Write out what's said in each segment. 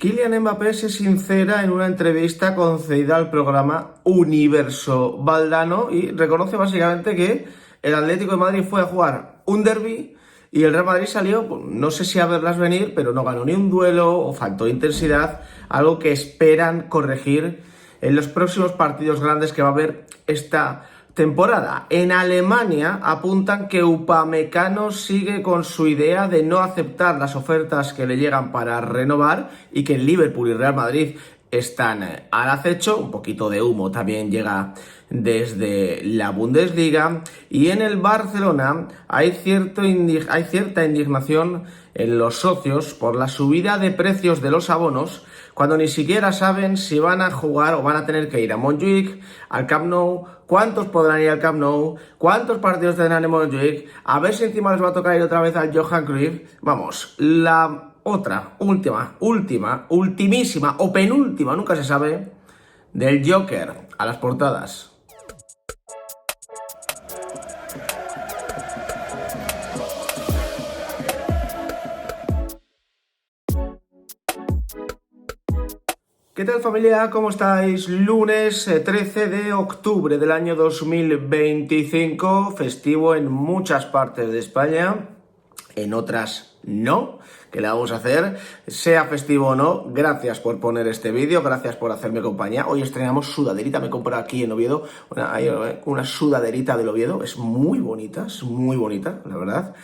Kylian Mbappé se sincera en una entrevista concedida al programa Universo Valdano y reconoce básicamente que el Atlético de Madrid fue a jugar un derbi y el Real Madrid salió, pues, no sé si a verlas venir, pero no ganó ni un duelo o faltó intensidad, algo que esperan corregir en los próximos partidos grandes que va a haber esta temporada. En Alemania apuntan que Upamecano sigue con su idea de no aceptar las ofertas que le llegan para renovar y que el Liverpool y Real Madrid están al acecho. Un poquito de humo también llega desde la Bundesliga, y en el Barcelona hay cierta indignación en los socios por la subida de precios de los abonos, cuando ni siquiera saben si van a jugar o van a tener que ir a Montjuic, al Camp Nou, cuántos podrán ir al Camp Nou, cuántos partidos tendrán en Montjuic, a ver si encima les va a tocar ir otra vez al Johan Cruyff. Vamos, la otra, ultimísima o penúltima, nunca se sabe, del Joker a las portadas. ¿Qué tal, familia? ¿Cómo estáis? Lunes 13 de octubre del año 2025, festivo en muchas partes de España, en otras no. ¿Qué le vamos a hacer? Sea festivo o no, gracias por poner este vídeo, gracias por hacerme compañía. Hoy estrenamos sudaderita, me compré aquí en Oviedo, una sudaderita del Oviedo, es muy bonita, la verdad.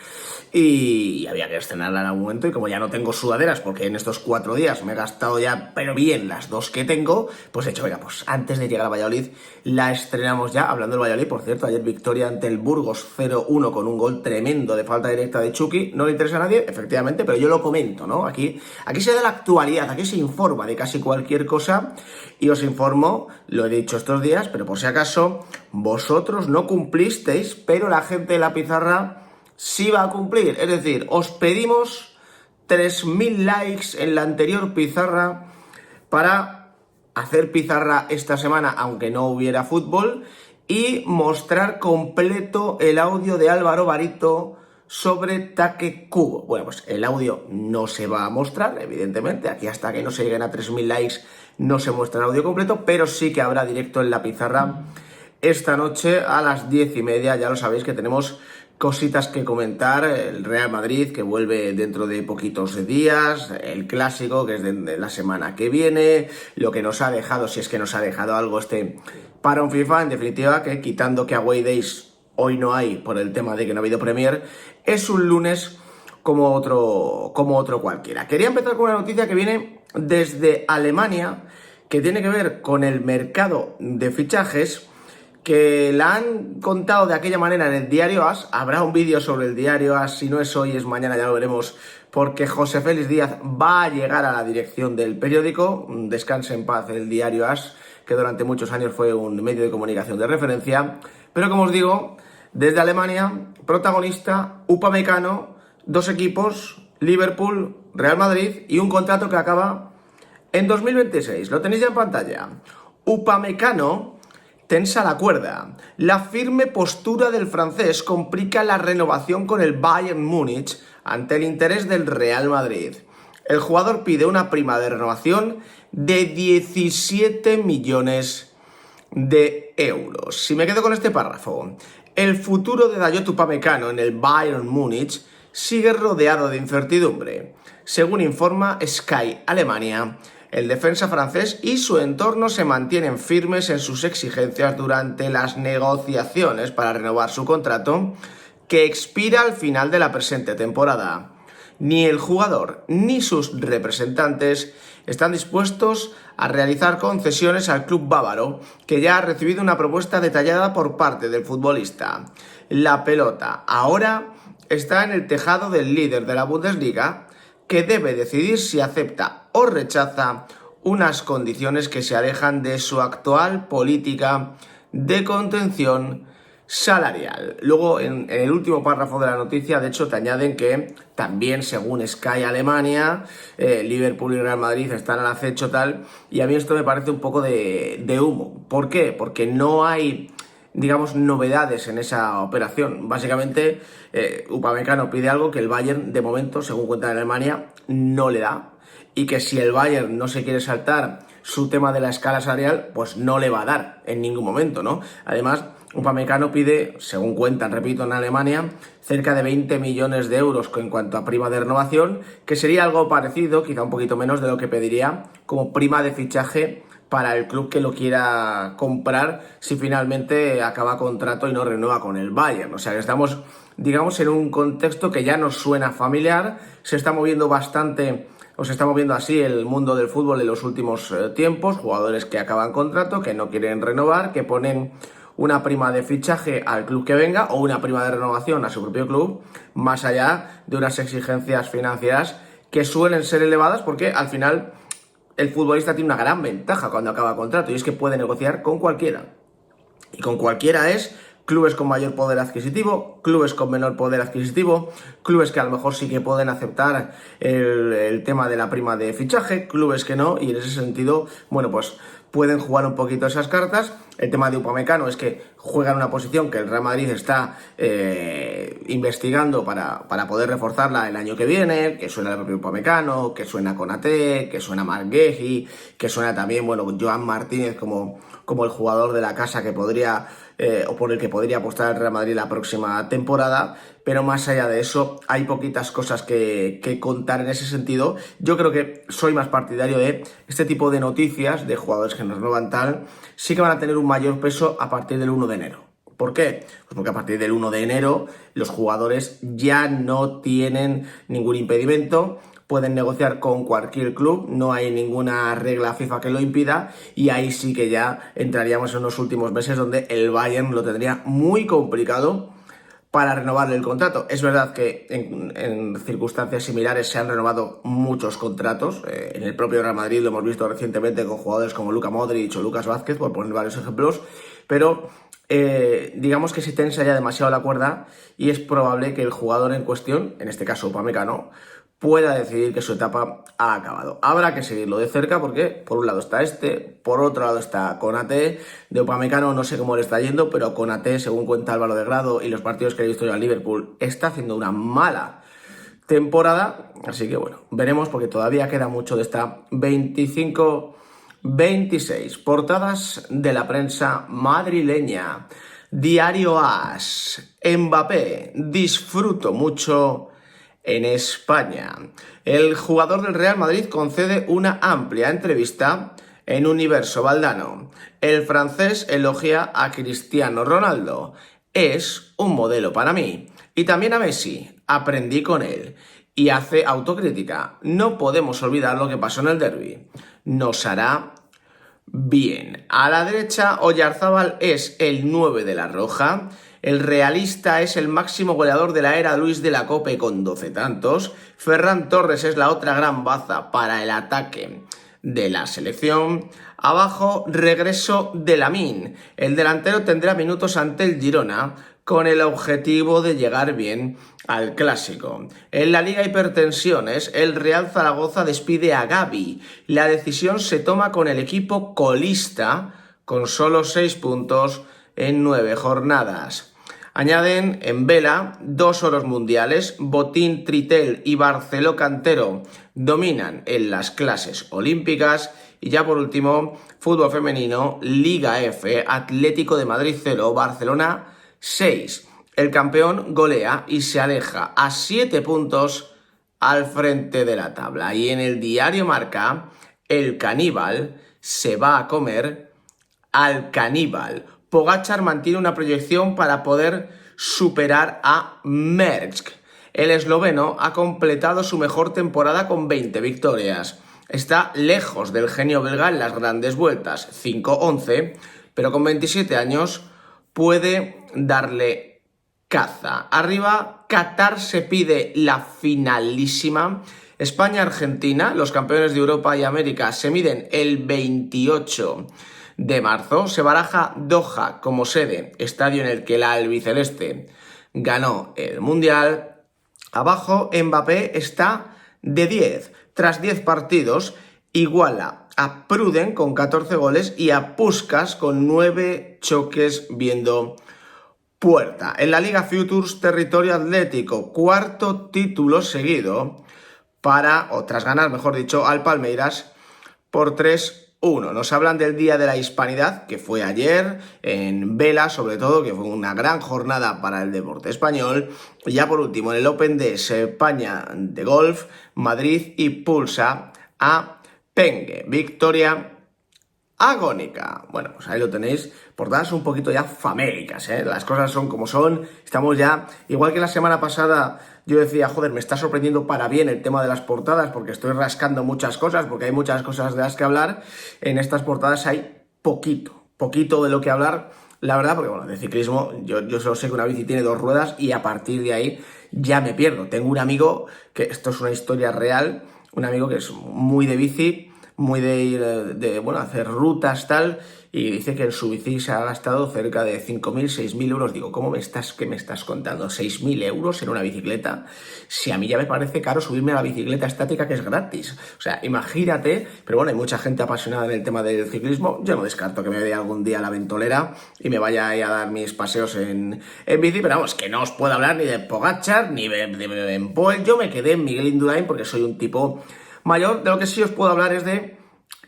Y había que estrenarla en algún momento, y como ya no tengo sudaderas, porque en estos 4 días me he gastado ya, pero bien, las 2 que tengo, pues he dicho, venga, pues antes de llegar a Valladolid, la estrenamos ya. Hablando del Valladolid, por cierto, ayer victoria ante el Burgos 0-1 con un gol tremendo de falta directa de Chucky. No le interesa a nadie, efectivamente, pero yo lo comento, ¿no? Aquí se da la actualidad, aquí se informa de casi cualquier cosa, y os informo, lo he dicho estos días, pero por si acaso, vosotros no cumplisteis, pero la gente de la pizarra sí va a cumplir. Es decir, os pedimos 3.000 likes en la anterior pizarra para hacer pizarra esta semana, aunque no hubiera fútbol, y mostrar completo el audio de Álvaro Barito sobre Take Cubo. Bueno, pues el audio no se va a mostrar, evidentemente. Aquí, hasta que no se lleguen a 3.000 likes, no se muestra el audio completo, pero sí que habrá directo en la pizarra esta noche a las 10:30. Ya lo sabéis que tenemos cositas que comentar: el Real Madrid, que vuelve dentro de poquitos días, el clásico, que es de la semana que viene, lo que nos ha dejado, si es que nos ha dejado algo, este parón FIFA. En definitiva, que quitando que Away Days hoy no hay por el tema de que no ha habido Premier, es un lunes como otro cualquiera. Quería empezar con una noticia que viene desde Alemania, que tiene que ver con el mercado de fichajes, que la han contado de aquella manera en el diario AS. Habrá un vídeo sobre el diario AS, si no es hoy es mañana, ya lo veremos, porque José Félix Díaz va a llegar a la dirección del periódico. Descanse en paz el diario AS, que durante muchos años fue un medio de comunicación de referencia. Pero como os digo, desde Alemania, protagonista Upamecano, 2 equipos, Liverpool, Real Madrid, y un contrato que acaba en 2026. Lo tenéis ya en pantalla. Upamecano tensa la cuerda. La firme postura del francés complica la renovación con el Bayern Múnich ante el interés del Real Madrid. El jugador pide una prima de renovación de 17 millones de euros. Si me quedo con este párrafo: el futuro de Dayot Upamecano en el Bayern Múnich sigue rodeado de incertidumbre. Según informa Sky Alemania, el defensa francés y su entorno se mantienen firmes en sus exigencias durante las negociaciones para renovar su contrato, que expira al final de la presente temporada. Ni el jugador ni sus representantes están dispuestos a realizar concesiones al club bávaro, que ya ha recibido una propuesta detallada por parte del futbolista. La pelota ahora está en el tejado del líder de la Bundesliga, que debe decidir si acepta o rechaza unas condiciones que se alejan de su actual política de contención salarial. Luego, en el último párrafo de la noticia, de hecho, te añaden que también, según Sky Alemania, Liverpool y Real Madrid están al acecho, tal, y a mí esto me parece un poco de humo. ¿Por qué? Porque no hay, digamos, novedades en esa operación. Básicamente, Upamecano pide algo que el Bayern, de momento, según cuenta en Alemania, no le da. y que si el Bayern no se quiere saltar su tema de la escala salarial, pues no le va a dar en ningún momento, ¿no? Además, Upamecano pide, según cuentan, repito, en Alemania, cerca de 20 millones de euros en cuanto a prima de renovación, que sería algo parecido, quizá un poquito menos de lo que pediría como prima de fichaje para el club que lo quiera comprar si finalmente acaba contrato y no renueva con el Bayern. O sea que estamos, digamos, en un contexto que ya nos suena familiar, se está moviendo bastante, o se está moviendo así el mundo del fútbol en los últimos tiempos, jugadores que acaban contrato, que no quieren renovar, que ponen una prima de fichaje al club que venga o una prima de renovación a su propio club, más allá de unas exigencias financieras que suelen ser elevadas porque al final el futbolista tiene una gran ventaja cuando acaba contrato y es que puede negociar con cualquiera. Y con cualquiera es clubes con mayor poder adquisitivo, clubes con menor poder adquisitivo, clubes que a lo mejor sí que pueden aceptar el tema de la prima de fichaje, clubes que no, y en ese sentido, bueno, pues pueden jugar un poquito esas cartas. El tema de Upamecano es que juega en una posición que el Real Madrid está investigando para poder reforzarla el año que viene, que suena el propio Upamecano, que suena Konaté, que suena Marc Guehi, que suena también, bueno, Joan Martínez como el jugador de la casa que podría o por el que podría apostar el Real Madrid la próxima temporada, pero más allá de eso hay poquitas cosas que contar en ese sentido. Yo creo que soy más partidario de este tipo de noticias de jugadores que nos renuevan tal, sí que van a tener un mayor peso a partir del 1 de enero. ¿Por qué? Pues porque a partir del 1 de enero los jugadores ya no tienen ningún impedimento, pueden negociar con cualquier club, no hay ninguna regla FIFA que lo impida y ahí sí que ya entraríamos en los últimos meses donde el Bayern lo tendría muy complicado para renovarle el contrato. Es verdad que en circunstancias similares se han renovado muchos contratos. En el propio Real Madrid lo hemos visto recientemente con jugadores como Luka Modric o Lucas Vázquez, por poner varios ejemplos, pero digamos que se tensa ya demasiado la cuerda y es probable que el jugador en cuestión, en este caso Upamecano, pueda decidir que su etapa ha acabado. Habrá que seguirlo de cerca porque por un lado está por otro lado está Konaté. De Upamecano no sé cómo le está yendo, pero Konaté, según cuenta Álvaro de Grado y los partidos que he visto yo al Liverpool, está haciendo una mala temporada. Así que bueno, veremos porque todavía queda mucho de esta 25-26. Portadas de la prensa madrileña. Diario AS. Mbappé, disfruto mucho en España. El jugador del Real Madrid concede una amplia entrevista en Universo Valdano. El francés elogia a Cristiano Ronaldo. Es un modelo para mí. Y también a Messi. Aprendí con él. Y hace autocrítica. No podemos olvidar lo que pasó en el derbi. Nos hará bien. A la derecha, Oyarzábal es el 9 de la Roja. El realista es el máximo goleador de la era Luis de la Cope con 12 tantos. Ferran Torres es la otra gran baza para el ataque de la selección. Abajo, regreso de Lamine. El delantero tendrá minutos ante el Girona con el objetivo de llegar bien al Clásico. En la Liga Hipertensiones, el Real Zaragoza despide a Gavi. La decisión se toma con el equipo colista con solo 6 puntos en 9 jornadas. Añaden en vela 2 oros mundiales, Botín Tritel y Barceló Cantero dominan en las clases olímpicas. Y ya por último, fútbol femenino, Liga F, Atlético de Madrid 0, Barcelona 6. El campeón golea y se aleja a 7 puntos al frente de la tabla. Y en el diario Marca, el caníbal se va a comer al caníbal. Pogačar mantiene una proyección para poder superar a Merckx. El esloveno ha completado su mejor temporada con 20 victorias. Está lejos del genio belga en las grandes vueltas, 5-11, pero con 27 años puede darle caza. Arriba, Qatar se pide la finalísima. España-Argentina, los campeones de Europa y América, se miden el 28 de marzo. Se baraja Doha como sede, estadio en el que la albiceleste ganó el Mundial. Abajo, Mbappé está de 10. Tras 10 partidos, iguala a Pruden con 14 goles y a Puskás con 9 choques viendo puerta. En la Liga Futures, territorio atlético, cuarto título seguido o tras ganar, mejor dicho, al Palmeiras por 3-1. Nos hablan del Día de la Hispanidad, que fue ayer, en vela sobre todo, que fue una gran jornada para el deporte español. Y ya por último, en el Open de España de golf, Madrid impulsa a Pengue. Victoria agónica. Bueno, pues ahí lo tenéis, portadas un poquito ya famélicas, ¿eh? Las cosas son como son, estamos ya, igual que la semana pasada yo decía, joder, me está sorprendiendo para bien el tema de las portadas, porque estoy rascando muchas cosas, porque hay muchas cosas de las que hablar, en estas portadas hay poquito de lo que hablar, la verdad, porque bueno, de ciclismo, yo solo sé que una bici tiene 2 ruedas y a partir de ahí ya me pierdo. Tengo un amigo, que esto es una historia real, un amigo que es muy de bici, muy de ir, bueno, hacer rutas, tal, y dice que en su bici se ha gastado cerca de 5.000, 6.000 euros. Digo, qué me estás contando? ¿6.000 euros en una bicicleta? Si a mí ya me parece caro subirme a la bicicleta estática, que es gratis. O sea, imagínate, pero bueno, hay mucha gente apasionada en el tema del ciclismo. Yo no descarto que me vea algún día a la Ventolera y me vaya ahí a dar mis paseos en bici, pero vamos, que no os puedo hablar ni de Pogačar, ni de Poel. Yo me quedé en Miguel Indurain porque soy un tipo mayor. De lo que sí os puedo hablar es de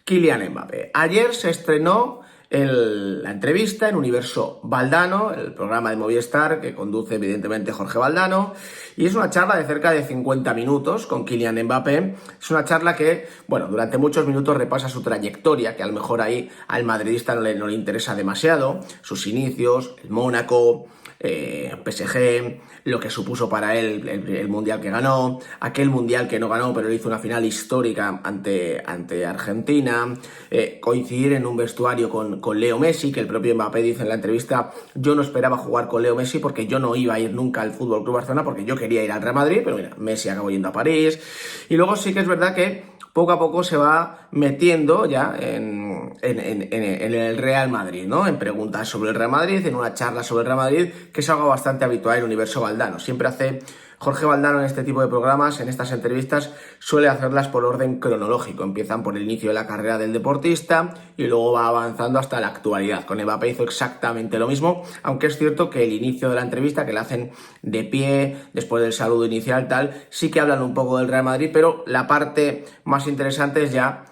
Kylian Mbappé. Ayer se estrenó la entrevista en Universo Valdano, el programa de Movistar que conduce evidentemente Jorge Valdano, y es una charla de cerca de 50 minutos con Kylian Mbappé. Es una charla que, bueno, durante muchos minutos repasa su trayectoria, que a lo mejor ahí al madridista no le interesa demasiado, sus inicios, el Mónaco, PSG, lo que supuso para él el mundial que ganó, aquel mundial que no ganó pero hizo una final histórica ante Argentina, coincidir en un vestuario con Leo Messi, que el propio Mbappé dice en la entrevista, yo no esperaba jugar con Leo Messi porque yo no iba a ir nunca al FC Barcelona porque yo quería ir al Real Madrid, pero mira, Messi acabó yendo a París. Y luego sí que es verdad que poco a poco se va metiendo ya en el Real Madrid, ¿no? En preguntas sobre el Real Madrid, en una charla sobre el Real Madrid, que es algo bastante habitual en Universo Valdano. Siempre hace Jorge Valdano en este tipo de programas, en estas entrevistas, suele hacerlas por orden cronológico. Empiezan por el inicio de la carrera del deportista y luego va avanzando hasta la actualidad. Con Mbappé hizo exactamente lo mismo, aunque es cierto que el inicio de la entrevista, que la hacen de pie, después del saludo inicial, tal, sí que hablan un poco del Real Madrid, pero la parte más interesante es ya,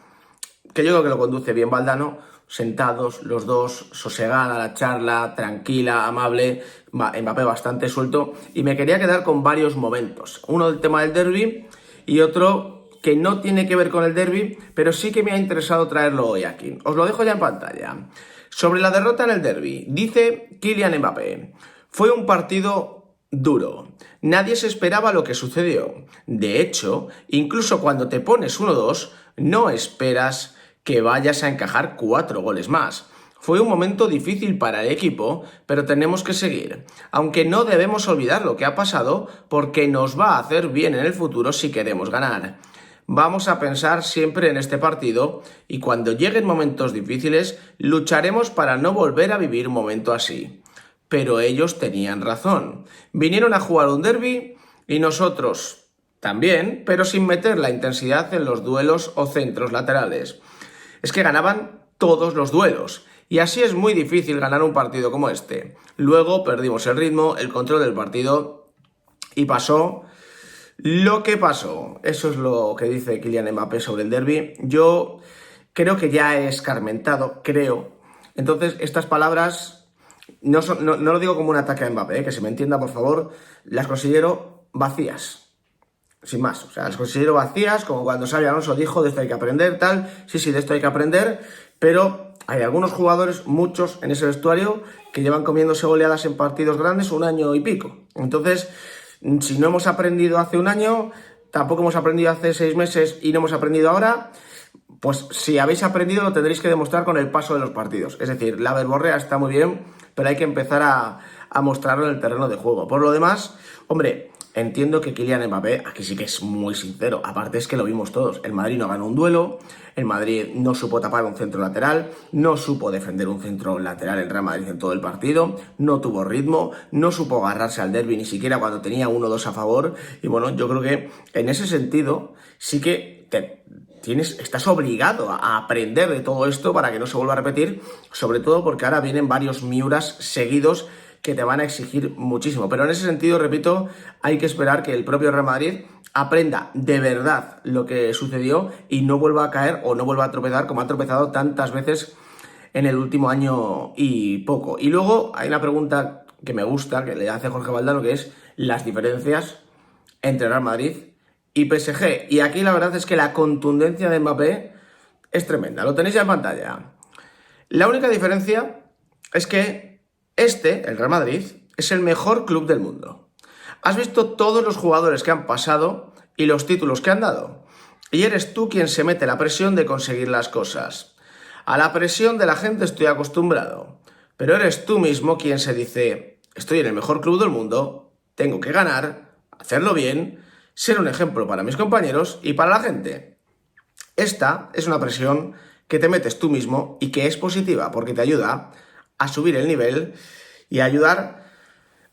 que yo creo que lo conduce bien Valdano, sentados los dos, sosegada la charla, tranquila, amable, Mbappé bastante suelto, y me quería quedar con varios momentos. Uno del tema del derbi y otro que no tiene que ver con el derbi, pero sí que me ha interesado traerlo hoy aquí. Os lo dejo ya en pantalla. Sobre la derrota en el derbi, dice Kylian Mbappé, fue un partido duro. Nadie se esperaba lo que sucedió. De hecho, incluso cuando te pones 1-2, no esperas que vayas a encajar 4 goles más. Fue un momento difícil para el equipo, pero tenemos que seguir. Aunque no debemos olvidar lo que ha pasado, porque nos va a hacer bien en el futuro si queremos ganar. Vamos a pensar siempre en este partido y cuando lleguen momentos difíciles, lucharemos para no volver a vivir un momento así. Pero ellos tenían razón. Vinieron a jugar un derbi y nosotros también, pero sin meter la intensidad en los duelos o centros laterales. Es que ganaban todos los duelos, y así es muy difícil ganar un partido como este. Luego perdimos el ritmo, el control del partido, y pasó lo que pasó. Eso es lo que dice Kylian Mbappé sobre el derbi. Yo creo que ya he escarmentado, creo. Entonces, estas palabras no lo digo como un ataque a Mbappé, que se me entienda, por favor, las considero vacías. Sin más, o sea, las considero vacías, como cuando Xabi Alonso dijo, de esto hay que aprender, tal, sí, de esto hay que aprender, pero hay algunos jugadores, muchos en ese vestuario, que llevan comiéndose goleadas en partidos grandes 1 año y pico. Entonces, si no hemos aprendido hace 1 año, tampoco hemos aprendido hace 6 meses y no hemos aprendido ahora, pues si habéis aprendido lo tendréis que demostrar con el paso de los partidos. Es decir, la verborrea está muy bien, pero hay que empezar a mostrarlo en el terreno de juego. Por lo demás, hombre, entiendo que Kylian Mbappé, aquí sí que es muy sincero, aparte es que lo vimos todos, el Madrid no ganó un duelo, el Madrid no supo tapar un centro lateral, no supo defender un centro lateral el Real Madrid en todo el partido, no tuvo ritmo, no supo agarrarse al derbi ni siquiera cuando tenía 1-2 a favor, y bueno, yo creo que en ese sentido sí que estás obligado a aprender de todo esto para que no se vuelva a repetir, sobre todo porque ahora vienen varios Miuras seguidos que te van a exigir muchísimo. Pero en ese sentido, repito, hay que esperar que el propio Real Madrid aprenda de verdad lo que sucedió y no vuelva a caer o no vuelva a tropezar como ha tropezado tantas veces en el último año y poco. Y luego hay una pregunta que me gusta, que le hace Jorge Valdano, que es las diferencias entre Real Madrid y PSG. Y aquí la verdad es que la contundencia de Mbappé es tremenda. Lo tenéis ya en pantalla. La única diferencia es que el Real Madrid, es el mejor club del mundo. Has visto todos los jugadores que han pasado y los títulos que han dado. Y eres tú quien se mete la presión de conseguir las cosas. A la presión de la gente estoy acostumbrado. Pero eres tú mismo quien se dice, estoy en el mejor club del mundo, tengo que ganar, hacerlo bien, ser un ejemplo para mis compañeros y para la gente. Esta es una presión que te metes tú mismo y que es positiva porque te ayuda a subir el nivel y a ayudar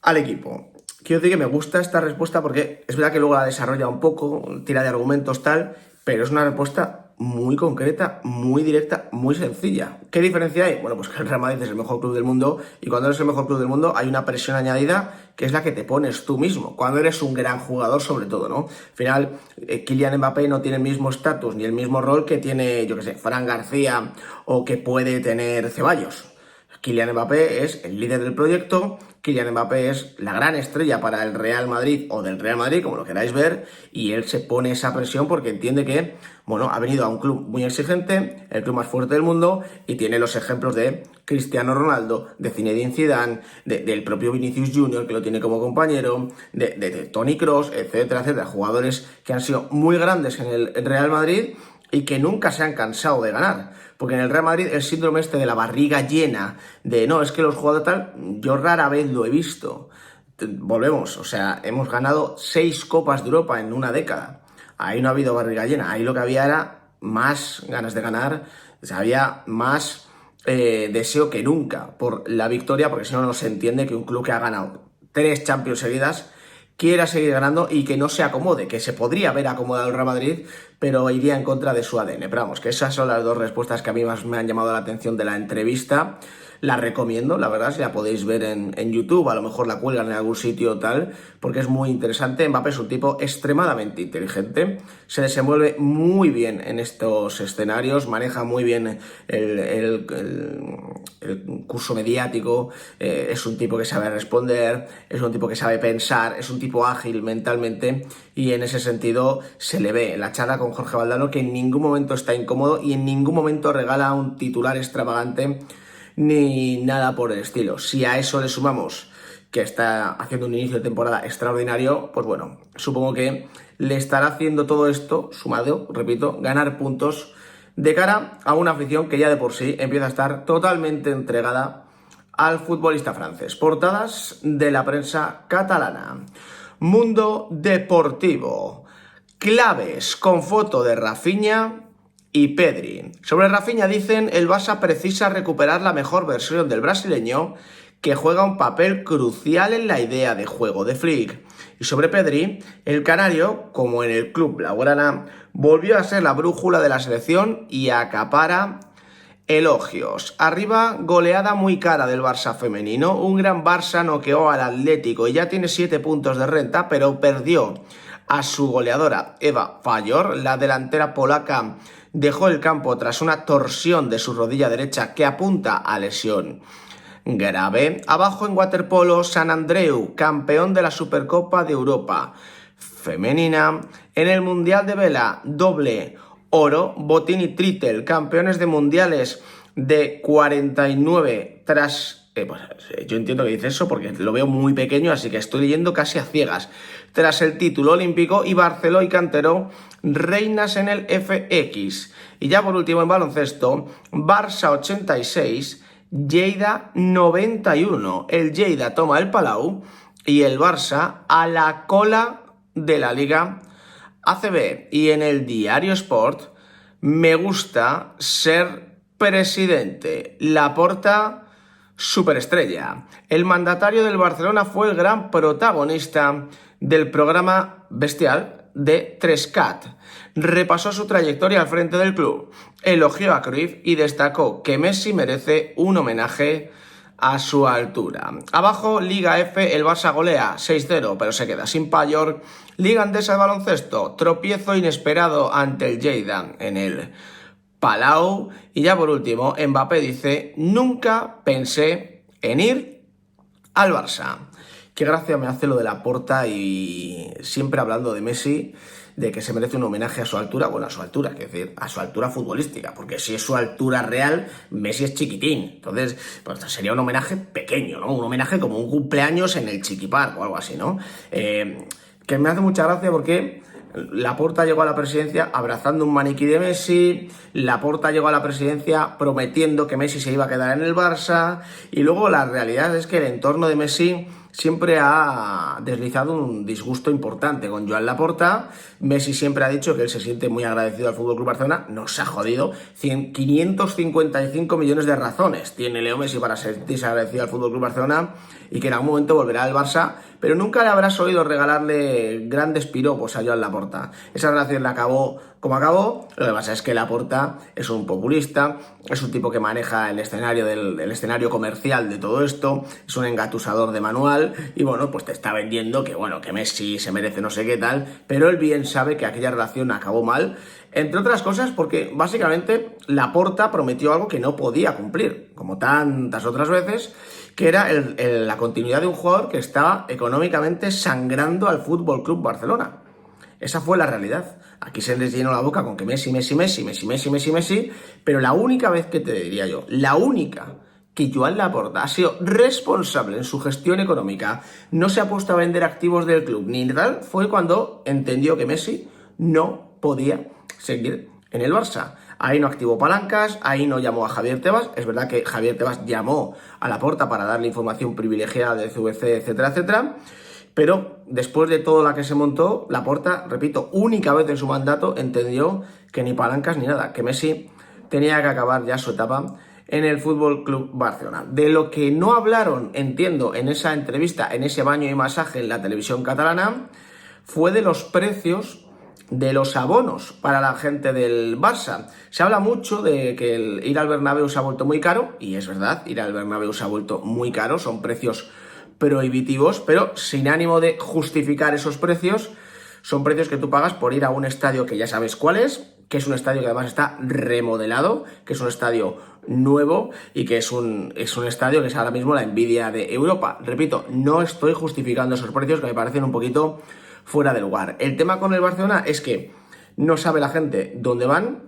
al equipo. Quiero decir que me gusta esta respuesta porque es verdad que luego la desarrolla un poco, tira de argumentos tal, pero es una respuesta muy concreta, muy directa, muy sencilla. ¿Qué diferencia hay? Bueno, pues que el Real Madrid es el mejor club del mundo y cuando eres el mejor club del mundo hay una presión añadida que es la que te pones tú mismo, cuando eres un gran jugador sobre todo, ¿no? Al final, Kylian Mbappé no tiene el mismo estatus ni el mismo rol que tiene, yo qué sé, Fran García o que puede tener Ceballos. Kylian Mbappé es el líder del proyecto, Kylian Mbappé es la gran estrella para el Real Madrid o del Real Madrid, como lo queráis ver, y él se pone esa presión porque entiende que, bueno, ha venido a un club muy exigente, el club más fuerte del mundo, y tiene los ejemplos de Cristiano Ronaldo, de Zinedine Zidane, del propio Vinicius Junior, que lo tiene como compañero, de Toni Kroos, etcétera, etcétera, jugadores que han sido muy grandes en el Real Madrid y que nunca se han cansado de ganar. Porque en el Real Madrid el síndrome este de la barriga llena, de no, es que los jugadores tal, yo rara vez lo he visto. Volvemos, o sea, hemos ganado 6 Copas de Europa en una década. Ahí no ha habido barriga llena, ahí lo que había era más ganas de ganar, o sea, había más deseo que nunca por la victoria, porque si no, no se entiende que un club que ha ganado 3 Champions seguidas quiera seguir ganando y que no se acomode, que se podría haber acomodado el Real Madrid, pero iría en contra de su ADN. Pero vamos, que esas son las dos respuestas que a mí más me han llamado la atención de la entrevista. La recomiendo, la verdad, si la podéis ver en YouTube, a lo mejor la cuelgan en algún sitio o tal, porque es muy interesante. Mbappé es un tipo extremadamente inteligente, se desenvuelve muy bien en estos escenarios, maneja muy bien el curso mediático, es un tipo que sabe responder, es un tipo que sabe pensar, es un tipo ágil mentalmente y en ese sentido se le ve en la charla con Jorge Valdano que en ningún momento está incómodo y en ningún momento regala un titular extravagante ni nada por el estilo. Si a eso le sumamos que está haciendo un inicio de temporada extraordinario, pues bueno, supongo que le estará haciendo todo esto, sumado, repito, ganar puntos de cara a una afición que ya de por sí empieza a estar totalmente entregada al futbolista francés. Portadas de la prensa catalana. Mundo Deportivo. Claves con foto de Rafinha y Pedri. Sobre Rafinha dicen, el Barça precisa recuperar la mejor versión del brasileño que juega un papel crucial en la idea de juego de Flick. Y sobre Pedri, el canario, como en el club blaugrana, volvió a ser la brújula de la selección y acapara elogios. Arriba, goleada muy cara del Barça femenino. Un gran Barça noqueó al Atlético y ya tiene 7 puntos de renta, pero perdió a su goleadora Eva Fajor. La delantera polaca dejó el campo tras una torsión de su rodilla derecha que apunta a lesión grave. Abajo en waterpolo, Sant Andreu, campeón de la Supercopa de Europa femenina. En el Mundial de Vela, doble oro, Botín y Trittel, campeones de mundiales de 49 tras... yo entiendo que dice eso porque lo veo muy pequeño, así que estoy leyendo casi a ciegas. Tras el título olímpico, y Barceló y Cantero, reinas en el FX. Y ya por último en baloncesto, Barça 86, Lleida 91. El Lleida toma el Palau y el Barça a la cola de la Liga ACB. Y en el Diario Sport, me gusta ser presidente. Laporta, superestrella. El mandatario del Barcelona fue el gran protagonista del programa bestial de 3CAT. Repasó su trayectoria al frente del club, elogió a Cruyff y destacó que Messi merece un homenaje a su altura. Abajo, Liga F, el Barça golea 6-0, pero se queda sin Payor. Liga Andesa de baloncesto, tropiezo inesperado ante el Lleida en el Palau. Y ya por último, Mbappé dice: nunca pensé en ir al Barça. Qué gracia me hace lo de Laporta, y siempre hablando de Messi, de que se merece un homenaje a su altura. Bueno, a su altura, es decir, a su altura futbolística, porque si es su altura real, Messi es chiquitín. Entonces, pues sería un homenaje pequeño, ¿no? Un homenaje como un cumpleaños en el Chiqui Park o algo así, ¿no? Que me hace mucha gracia porque Laporta llegó a la presidencia abrazando un maniquí de Messi, Laporta llegó a la presidencia prometiendo que Messi se iba a quedar en el Barça, y luego la realidad es que el entorno de Messi siempre ha deslizado un disgusto importante con Joan Laporta. Messi siempre ha dicho que él se siente muy agradecido al FC Barcelona. Nos ha jodido 555 millones de razones tiene Leo Messi para sentirse agradecido al FC Barcelona, y que en algún momento volverá al Barça, pero nunca le habrás oído regalarle grandes piropos a Joan Laporta. Esa relación la acabó como acabó. Lo que pasa es que Laporta es un populista, es un tipo que maneja el escenario comercial de todo esto, es un engatusador de manual, y bueno, pues te está vendiendo que bueno, que Messi se merece no sé qué tal, pero él bien sabe que aquella relación acabó mal, entre otras cosas porque básicamente Laporta prometió algo que no podía cumplir, como tantas otras veces, que era la continuidad de un jugador que estaba económicamente sangrando al FC Barcelona. Esa fue la realidad. Aquí se les llenó la boca con que Messi, pero la única vez que te diría yo, la única que Joan Laporta ha sido responsable en su gestión económica, no se ha puesto a vender activos del club ni tal, fue cuando entendió que Messi no podía seguir en el Barça. Ahí no activó palancas, ahí no llamó a Javier Tebas. Es verdad que Javier Tebas llamó a Laporta para darle información privilegiada de CVC, etcétera, etcétera. Pero después de todo la que se montó, Laporta, repito, única vez en su mandato, entendió que ni palancas ni nada, que Messi tenía que acabar ya su etapa en el FC Barcelona. De lo que no hablaron, entiendo, en esa entrevista, en ese baño y masaje en la televisión catalana, fue de los precios de los abonos para la gente del Barça. Se habla mucho de que ir al Bernabéu se ha vuelto muy caro, y es verdad, ir al Bernabéu se ha vuelto muy caro, son precios prohibitivos, pero sin ánimo de justificar esos precios, son precios que tú pagas por ir a un estadio que ya sabes cuál es, que es un estadio que además está remodelado, que es un estadio nuevo y que es un estadio que es ahora mismo la envidia de Europa. Repito, no estoy justificando esos precios que me parecen un poquito fuera de lugar. El tema con el Barcelona es que no sabe la gente dónde van.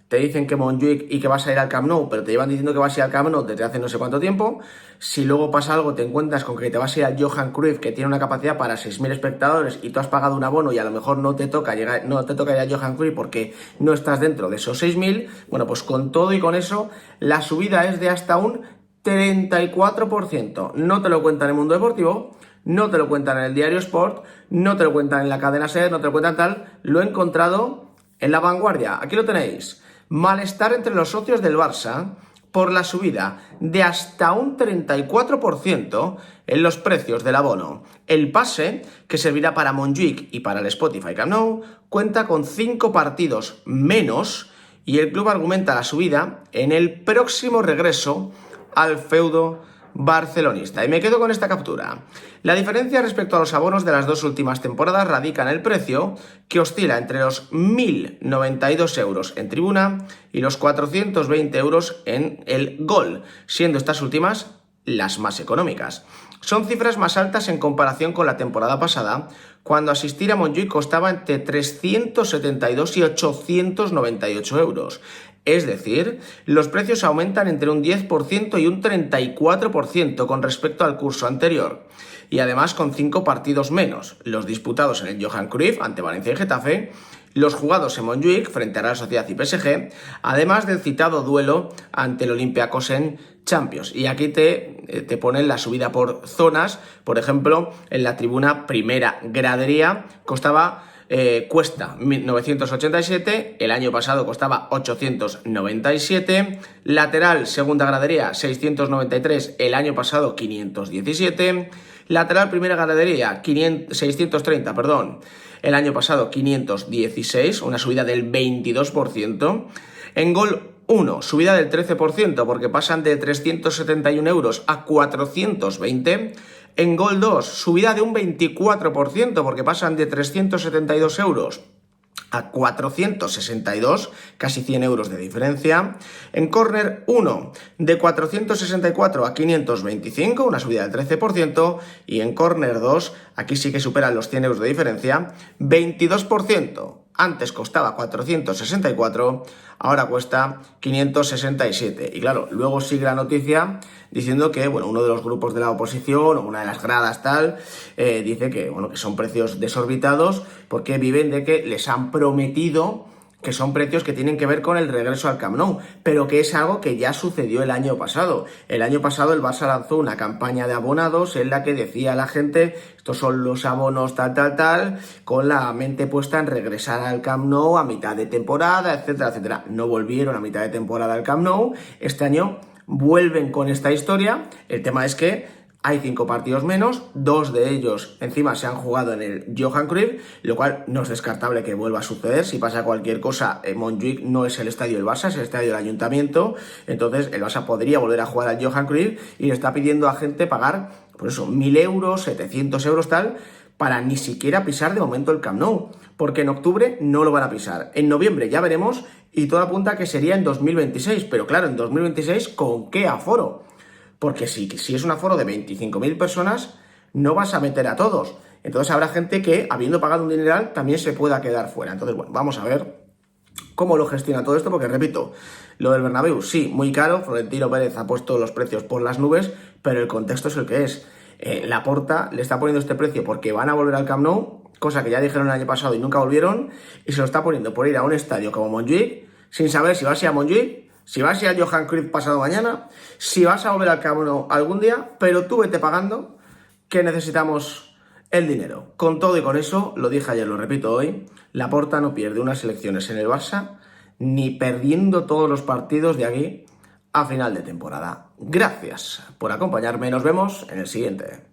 Te dicen que Montjuic y que vas a ir al Camp Nou, pero te llevan diciendo que vas a ir al Camp Nou desde hace no sé cuánto tiempo. Si luego pasa algo, te encuentras con que te vas a ir al Johan Cruyff, que tiene una capacidad para 6.000 espectadores, y tú has pagado un abono y a lo mejor no te toca ir a Johan Cruyff porque no estás dentro de esos 6.000. Bueno, pues con todo y con eso, la subida es de hasta un 34%. No te lo cuentan en el Mundo Deportivo, no te lo cuentan en el Diario Sport, no te lo cuentan en la cadena SER, no te lo cuentan tal. Lo he encontrado en La Vanguardia. Aquí lo tenéis. Malestar entre los socios del Barça por la subida de hasta un 34% en los precios del abono. El pase, que servirá para Montjuic y para el Spotify Camp Nou, cuenta con 5 partidos menos, y el club argumenta la subida en el próximo regreso al feudo barcelonista. Y me quedo con esta captura. La diferencia respecto a los abonos de las 2 últimas temporadas radica en el precio, que oscila entre los 1.092 euros en tribuna y los 420 euros en el gol, siendo estas últimas las más económicas. Son cifras más altas en comparación con la temporada pasada, cuando asistir a Montjuic costaba entre 372 y 898 euros. Es decir, los precios aumentan entre un 10% y un 34% con respecto al curso anterior. Y además con 5 partidos menos, los disputados en el Johan Cruyff ante Valencia y Getafe, los jugados en Montjuic frente a Real Sociedad y PSG, además del citado duelo ante el Olympiacos en Champions. Y aquí te ponen la subida por zonas. Por ejemplo, en la tribuna primera gradería cuesta 987, el año pasado costaba 897, lateral segunda gradería 693, el año pasado 517, lateral primera gradería 630, el año pasado 516, una subida del 22%, en gol 1, subida del 13%, porque pasan de 371 euros a 420. En Gol 2, subida de un 24%, porque pasan de 372 euros a 462, casi 100 euros de diferencia. En Corner 1, de 464 a 525, una subida del 13%. Y en Corner 2, aquí sí que superan los 100 euros de diferencia, 22%. Antes costaba 464, ahora cuesta 567. Y claro, luego sigue la noticia diciendo que, bueno, uno de los grupos de la oposición, o una de las gradas tal, dice que, bueno, que son precios desorbitados porque viven de que les han prometido que son precios que tienen que ver con el regreso al Camp Nou, pero que es algo que ya sucedió el año pasado. El año pasado el Barça lanzó una campaña de abonados en la que decía a la gente, estos son los abonos tal, con la mente puesta en regresar al Camp Nou a mitad de temporada, etcétera, etcétera. No volvieron a mitad de temporada al Camp Nou, este año vuelven con esta historia. El tema es que hay 5 partidos menos, 2 de ellos encima se han jugado en el Johan Cruyff, lo cual no es descartable que vuelva a suceder. Si pasa cualquier cosa, Montjuic no es el estadio del Barça, es el estadio del Ayuntamiento, entonces el Barça podría volver a jugar al Johan Cruyff y le está pidiendo a gente pagar, por eso, 1.000 euros, 700 euros tal, para ni siquiera pisar de momento el Camp Nou, porque en octubre no lo van a pisar. En noviembre ya veremos y todo apunta a que sería en 2026, pero claro, en 2026, ¿con qué aforo? Porque si es un aforo de 25.000 personas, no vas a meter a todos. Entonces habrá gente que, habiendo pagado un dineral, también se pueda quedar fuera. Entonces, bueno, vamos a ver cómo lo gestiona todo esto, porque repito, lo del Bernabéu, sí, muy caro. Florentino Pérez ha puesto los precios por las nubes, pero el contexto es el que es. Laporta le está poniendo este precio porque van a volver al Camp Nou, cosa que ya dijeron el año pasado y nunca volvieron, y se lo está poniendo por ir a un estadio como Montjuic, sin saber si vas a ir a Montjuic, si vas a ir al Johan Cruyff pasado mañana, si vas a volver al Camp Nou algún día, pero tú vete pagando, que necesitamos el dinero. Con todo y con eso, lo dije ayer, lo repito hoy, Laporta no pierde unas elecciones en el Barça, ni perdiendo todos los partidos de aquí a final de temporada. Gracias por acompañarme, nos vemos en el siguiente.